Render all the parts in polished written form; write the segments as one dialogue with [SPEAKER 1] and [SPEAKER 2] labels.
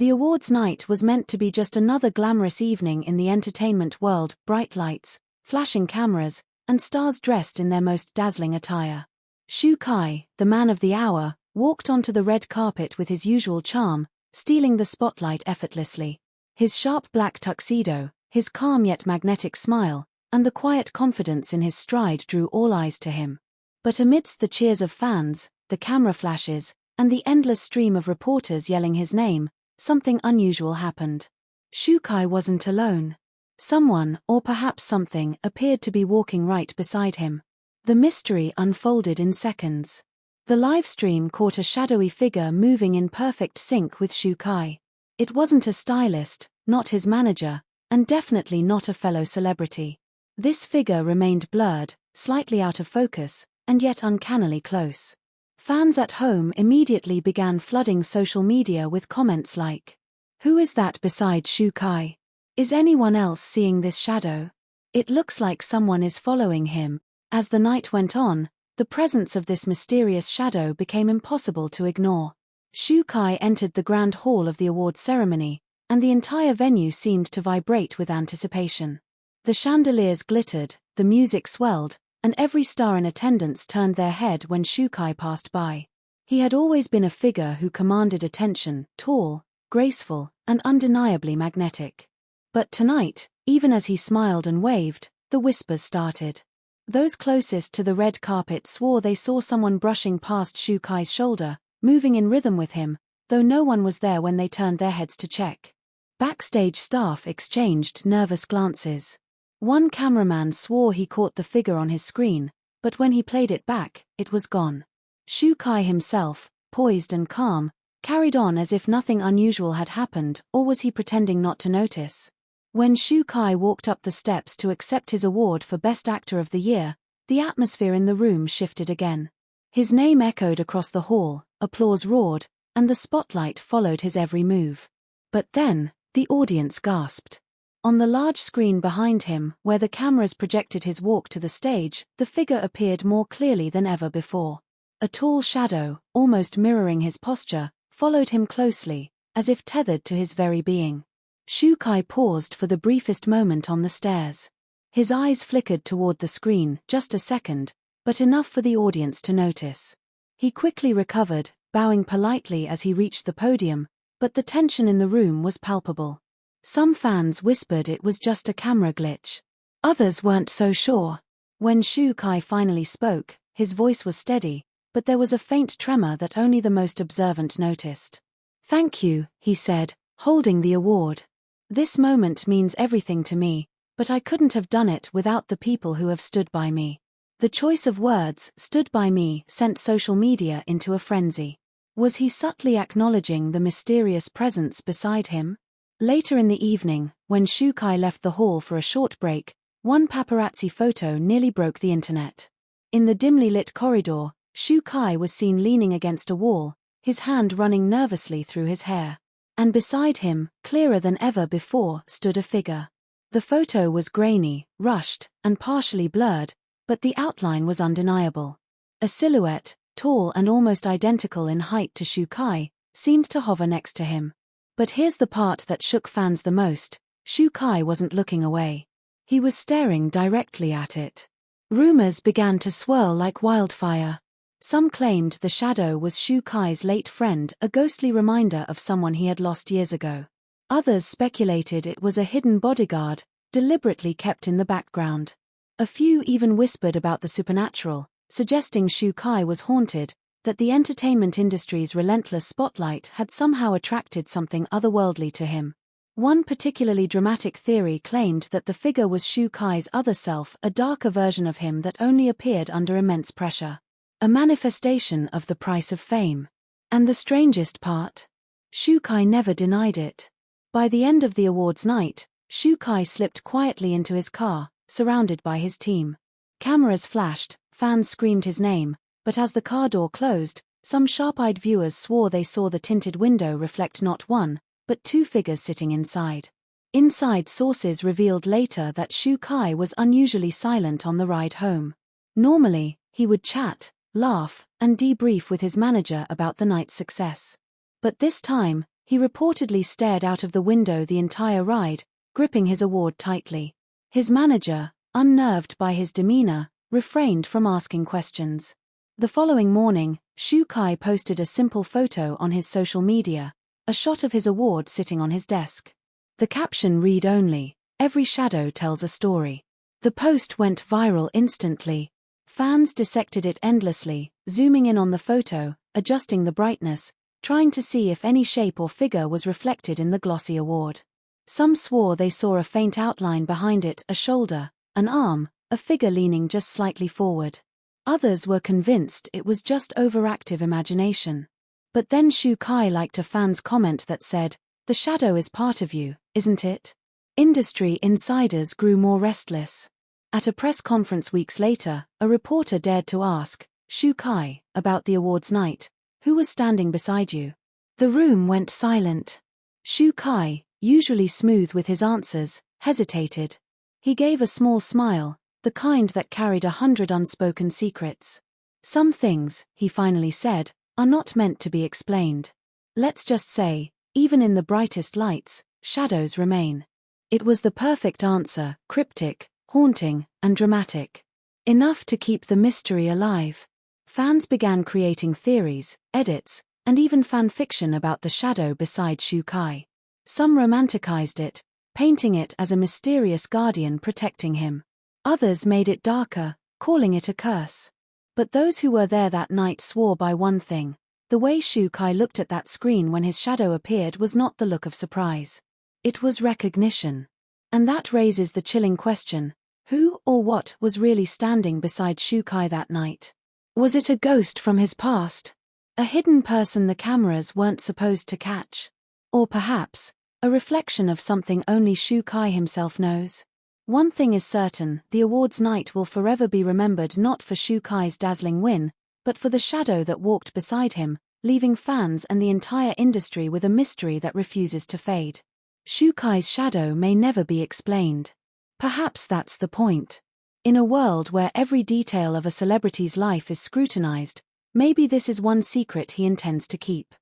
[SPEAKER 1] The awards night was meant to be just another glamorous evening in the entertainment world: bright lights, flashing cameras, and stars dressed in their most dazzling attire. Shu Kai, the man of the hour, walked onto the red carpet with his usual charm, stealing the spotlight effortlessly. His sharp black tuxedo, his calm yet magnetic smile, and the quiet confidence in his stride drew all eyes to him. But amidst the cheers of fans, the camera flashes, and the endless stream of reporters yelling his name, something unusual happened. Shu Kai wasn't alone. Someone, or perhaps something, appeared to be walking right beside him. The mystery unfolded in seconds. The live stream caught a shadowy figure moving in perfect sync with Shu Kai. It wasn't a stylist, not his manager, and definitely not a fellow celebrity. This figure remained blurred, slightly out of focus, and yet uncannily close. Fans at home immediately began flooding social media with comments like, "Who is that beside Shu Kai? Is anyone else seeing this shadow? It looks like someone is following him." As the night went on, the presence of this mysterious shadow became impossible to ignore. Shu Kai entered the grand hall of the awards ceremony, and the entire venue seemed to vibrate with anticipation. The chandeliers glittered, the music swelled, and every star in attendance turned their head when Shu Kai passed by. He had always been a figure who commanded attention, tall, graceful, and undeniably magnetic. But tonight, even as he smiled and waved, the whispers started. Those closest to the red carpet swore they saw someone brushing past Shu Kai's shoulder, moving in rhythm with him, though no one was there when they turned their heads to check. Backstage staff exchanged nervous glances. One cameraman swore he caught the figure on his screen, but when he played it back, it was gone. Shu Kai himself, poised and calm, carried on as if nothing unusual had happened, or was he pretending not to notice? When Shu Kai walked up the steps to accept his award for Best Actor of the Year, the atmosphere in the room shifted again. His name echoed across the hall, applause roared, and the spotlight followed his every move. But then, the audience gasped. On the large screen behind him, where the cameras projected his walk to the stage, the figure appeared more clearly than ever before. A tall shadow, almost mirroring his posture, followed him closely, as if tethered to his very being. Shu Kai paused for the briefest moment on the stairs. His eyes flickered toward the screen, just a second, but enough for the audience to notice. He quickly recovered, bowing politely as he reached the podium, but the tension in the room was palpable. Some fans whispered it was just a camera glitch. Others weren't so sure. When Shu Kai finally spoke, his voice was steady, but there was a faint tremor that only the most observant noticed. "Thank you," he said, holding the award. "This moment means everything to me, but I couldn't have done it without the people who have stood by me." The choice of words, "stood by me," sent social media into a frenzy. Was he subtly acknowledging the mysterious presence beside him? Later in the evening, when Shu Kai left the hall for a short break, one paparazzi photo nearly broke the internet. In the dimly lit corridor, Shu Kai was seen leaning against a wall, his hand running nervously through his hair. And beside him, clearer than ever before, stood a figure. The photo was grainy, rushed, and partially blurred, but the outline was undeniable. A silhouette, tall and almost identical in height to Shu Kai, seemed to hover next to him. But here's the part that shook fans the most: Shu Kai wasn't looking away. He was staring directly at it. Rumors began to swirl like wildfire. Some claimed the shadow was Shu Kai's late friend, a ghostly reminder of someone he had lost years ago. Others speculated it was a hidden bodyguard, deliberately kept in the background. A few even whispered about the supernatural, suggesting Shu Kai was haunted, that the entertainment industry's relentless spotlight had somehow attracted something otherworldly to him. One particularly dramatic theory claimed that the figure was Shu Kai's other self, a darker version of him that only appeared under immense pressure. A manifestation of the price of fame. And the strangest part? Shu Kai never denied it. By the end of the awards night, Shu Kai slipped quietly into his car, surrounded by his team. Cameras flashed, fans screamed his name, but as the car door closed, some sharp-eyed viewers swore they saw the tinted window reflect not one, but two figures sitting inside. Inside sources revealed later that Shu Kai was unusually silent on the ride home. Normally, he would chat, laugh, and debrief with his manager about the night's success. But this time, He reportedly stared out of the window the entire ride, gripping his award tightly. His manager, unnerved by his demeanor, refrained from asking questions. The following morning, Shu Kai posted a simple photo on his social media, a shot of his award sitting on his desk. The caption read only, "Every shadow tells a story." The post went viral instantly. Fans dissected it endlessly, zooming in on the photo, adjusting the brightness, trying to see if any shape or figure was reflected in the glossy award. Some swore they saw a faint outline behind it, a shoulder, an arm, a figure leaning just slightly forward. Others were convinced it was just overactive imagination. But then Shu Kai liked a fan's comment that said, "The shadow is part of you, isn't it?" Industry insiders grew more restless. At a press conference weeks later, a reporter dared to ask Shu Kai about the awards night, "Who was standing beside you?" The room went silent. Shu Kai, usually smooth with his answers, hesitated. He gave a small smile, the kind that carried 100 unspoken secrets. "Some things," he finally said, "are not meant to be explained. Let's just say, even in the brightest lights, shadows remain." It was the perfect answer, cryptic, haunting, and dramatic. Enough to keep the mystery alive. Fans began creating theories, edits, and even fan fiction about the shadow beside Shu Kai. Some romanticized it, painting it as a mysterious guardian protecting him. Others made it darker, calling it a curse. But those who were there that night swore by one thing: the way Shu Kai looked at that screen when his shadow appeared was not the look of surprise. It was recognition. And that raises the chilling question: who or what was really standing beside Shu Kai that night? Was it a ghost from his past? A hidden person the cameras weren't supposed to catch? Or perhaps, a reflection of something only Shu Kai himself knows? One thing is certain, the awards night will forever be remembered not for Shu Kai's dazzling win, but for the shadow that walked beside him, leaving fans and the entire industry with a mystery that refuses to fade. Shu Kai's shadow may never be explained. Perhaps that's the point. In a world where every detail of a celebrity's life is scrutinized, maybe this is one secret he intends to keep.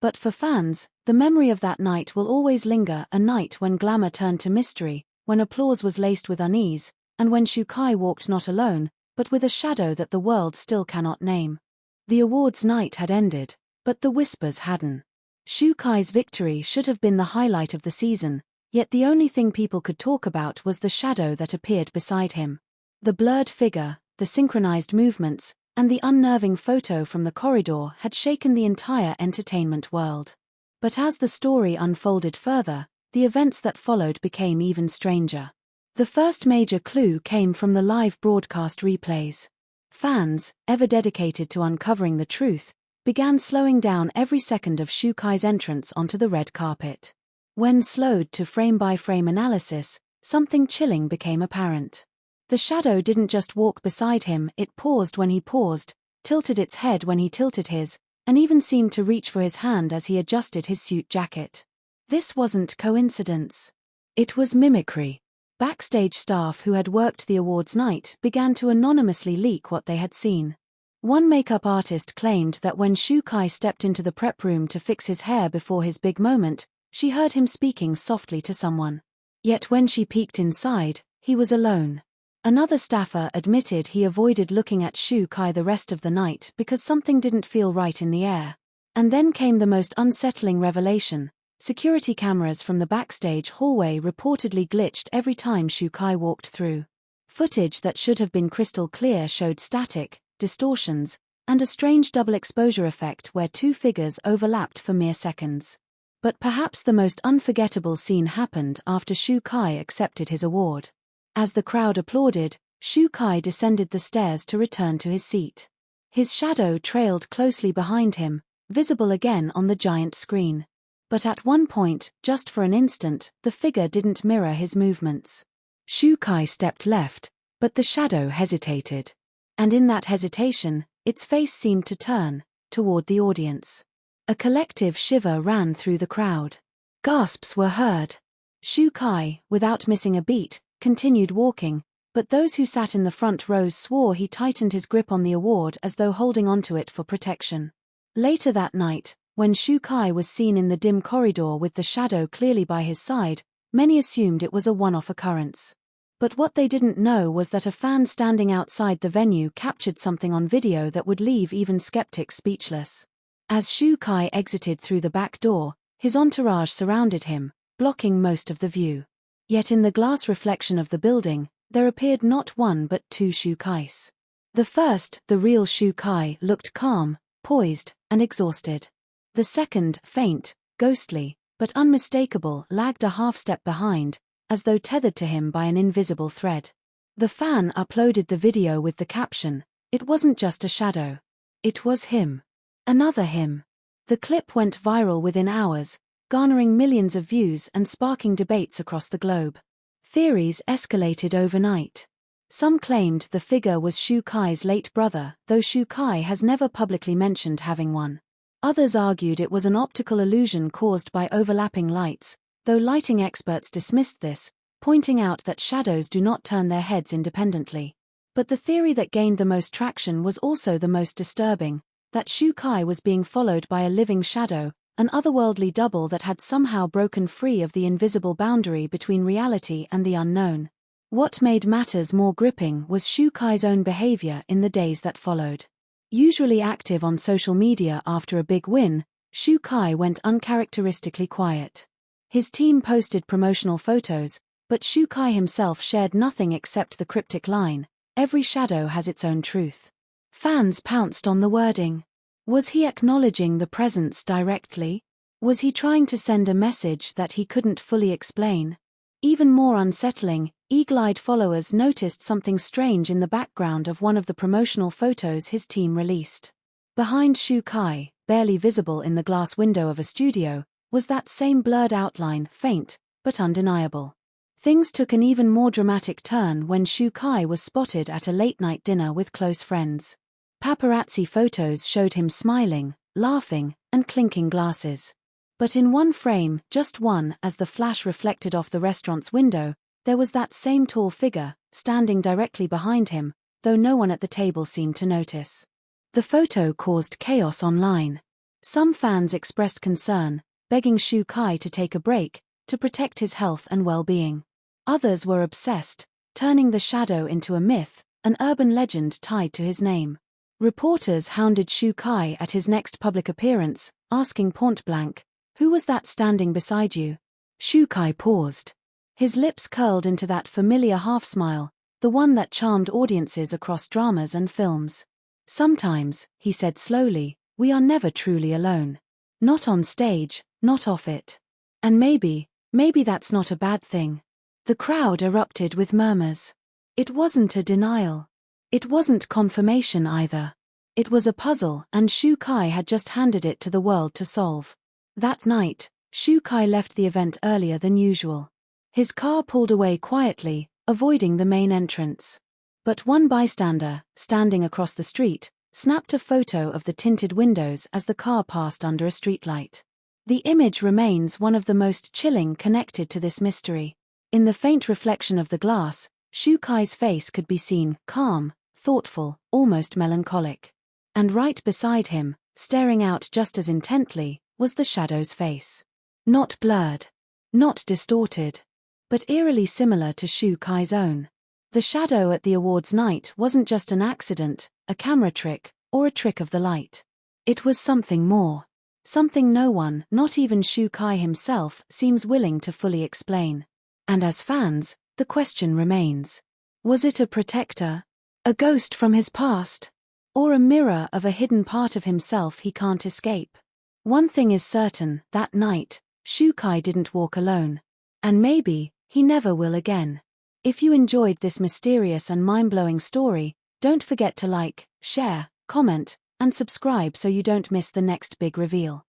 [SPEAKER 1] But for fans, the memory of that night will always linger, a night when glamour turned to mystery, when applause was laced with unease, and when Shu Kai walked not alone, but with a shadow that the world still cannot name. The awards night had ended, but the whispers hadn't. Shu Kai's victory should have been the highlight of the season, yet the only thing people could talk about was the shadow that appeared beside him. The blurred figure, the synchronized movements, and the unnerving photo from the corridor had shaken the entire entertainment world. But as the story unfolded further, the events that followed became even stranger. The first major clue came from the live broadcast replays. Fans, ever dedicated to uncovering the truth, began slowing down every second of Shu Kai's entrance onto the red carpet. When slowed to frame-by-frame analysis, something chilling became apparent. The shadow didn't just walk beside him, it paused when he paused, tilted its head when he tilted his, and even seemed to reach for his hand as he adjusted his suit jacket. This wasn't coincidence. It was mimicry. Backstage staff who had worked the awards night began to anonymously leak what they had seen. One makeup artist claimed that when Shu Kai stepped into the prep room to fix his hair before his big moment, she heard him speaking softly to someone. Yet when she peeked inside, he was alone. Another staffer admitted he avoided looking at Shu Kai the rest of the night because something didn't feel right in the air. And then came the most unsettling revelation. Security cameras from the backstage hallway reportedly glitched every time Shu Kai walked through. Footage that should have been crystal clear showed static, distortions, and a strange double exposure effect where two figures overlapped for mere seconds. But perhaps the most unforgettable scene happened after Shu Kai accepted his award. As the crowd applauded, Shu Kai descended the stairs to return to his seat. His shadow trailed closely behind him, visible again on the giant screen. But at one point, just for an instant, the figure didn't mirror his movements. Shu Kai stepped left, but the shadow hesitated. And in that hesitation, its face seemed to turn toward the audience. A collective shiver ran through the crowd. Gasps were heard. Shu Kai, without missing a beat, continued walking, but those who sat in the front rows swore he tightened his grip on the award as though holding onto it for protection. Later that night, When Shu Kai was seen in the dim corridor with the shadow clearly by his side, many assumed it was a one-off occurrence. But what they didn't know was that a fan standing outside the venue captured something on video that would leave even skeptics speechless. As Shu Kai exited through the back door, his entourage surrounded him, blocking most of the view. Yet in the glass reflection of the building, there appeared not one but two Shu Kais. The first, the real Shu Kai, looked calm, poised, and exhausted. The second, faint, ghostly, but unmistakable, lagged a half-step behind, as though tethered to him by an invisible thread. The fan uploaded the video with the caption, "It wasn't just a shadow. It was him. Another him." The clip went viral within hours, garnering millions of views and sparking debates across the globe. Theories escalated overnight. Some claimed the figure was Shu Kai's late brother, though Shu Kai has never publicly mentioned having one. Others argued it was an optical illusion caused by overlapping lights, though lighting experts dismissed this, pointing out that shadows do not turn their heads independently. But the theory that gained the most traction was also the most disturbing, that Shu Kai was being followed by a living shadow, an otherworldly double that had somehow broken free of the invisible boundary between reality and the unknown. What made matters more gripping was Shu Kai's own behavior in the days that followed. Usually active on social media after a big win, Shu Kai went uncharacteristically quiet. His team posted promotional photos, but Shu Kai himself shared nothing except the cryptic line, "Every shadow has its own truth." Fans pounced on the wording. Was he acknowledging the presence directly? Was he trying to send a message that he couldn't fully explain? Even more unsettling, eagle-eyed followers noticed something strange in the background of one of the promotional photos his team released. Behind Shu Kai, barely visible in the glass window of a studio, was that same blurred outline, faint, but undeniable. Things took an even more dramatic turn when Shu Kai was spotted at a late-night dinner with close friends. Paparazzi photos showed him smiling, laughing, and clinking glasses. But in one frame, just one, as the flash reflected off the restaurant's window, there was that same tall figure, standing directly behind him, though no one at the table seemed to notice. The photo caused chaos online. Some fans expressed concern, begging Shu Kai to take a break, to protect his health and well-being. Others were obsessed, turning the shadow into a myth, an urban legend tied to his name. Reporters hounded Shu Kai at his next public appearance, asking point-blank, "Who was that standing beside you?" Shu Kai paused. His lips curled into that familiar half-smile, the one that charmed audiences across dramas and films. "Sometimes," he said slowly, "we are never truly alone. Not on stage, not off it. And maybe that's not a bad thing." The crowd erupted with murmurs. It wasn't a denial. It wasn't confirmation either. It was a puzzle, and Shu Kai had just handed it to the world to solve. That night, Shu Kai left the event earlier than usual. His car pulled away quietly, avoiding the main entrance. But one bystander, standing across the street, snapped a photo of the tinted windows as the car passed under a streetlight. The image remains one of the most chilling connected to this mystery. In the faint reflection of the glass, Shu Kai's face could be seen, calm, thoughtful, almost melancholic. And right beside him, staring out just as intently, was the shadow's face. Not blurred, not distorted, but eerily similar to Shu Kai's own. The shadow at the awards night wasn't just an accident, a camera trick, or a trick of the light. It was something more. Something no one, not even Shu Kai himself, seems willing to fully explain. And as fans, the question remains. Was it a protector? A ghost from his past? Or a mirror of a hidden part of himself he can't escape? One thing is certain, that night, Shu Kai didn't walk alone. And maybe, he never will again. If you enjoyed this mysterious and mind-blowing story, don't forget to like, share, comment, and subscribe so you don't miss the next big reveal.